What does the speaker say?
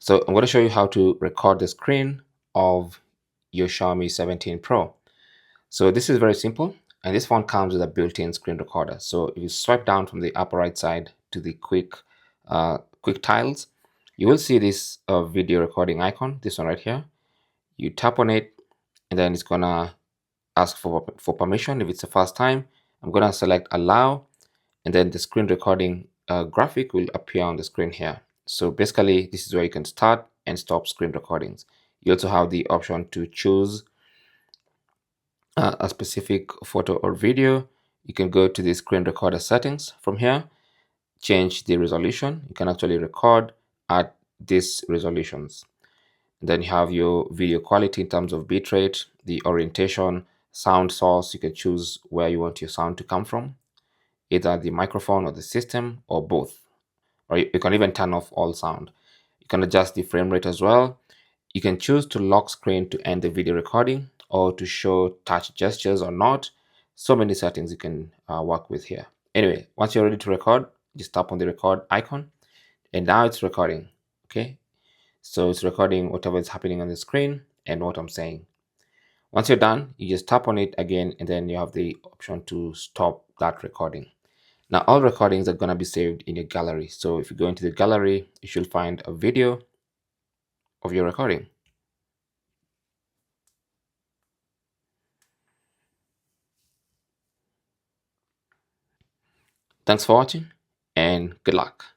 So I'm going to show you how to record the screen of your Xiaomi 17 Pro. So this is very simple, and this phone comes with a built-in screen recorder. So if you swipe down from the upper right side to the quick tiles, you will see this video recording icon, this one right here. You tap on it, and then it's gonna ask for permission. If it's the first time, I'm gonna select allow, and then the screen recording graphic will appear on the screen here. So basically, this is where you can start and stop screen recordings. You also have the option to choose a specific photo or video. You can go to the screen recorder settings from here, change the resolution. You can actually record at these resolutions. And then you have your video quality in terms of bitrate, the orientation, sound source. You can choose where you want your sound to come from, either the microphone or the system or both. Or you can even turn off all sound. You can adjust the frame rate as well. You can choose to lock screen to end the video recording or to show touch gestures or not. So many settings you can work with here. Anyway, once you're ready to record, just tap on the record icon, and now it's recording. Okay, so it's recording whatever is happening on the screen and what I'm saying. Once you're done, you just tap on it again, and then you have the option to stop that recording. Now, all recordings are going to be saved in your gallery. So if you go into the gallery, you should find a video of your recording. Thanks for watching, and good luck.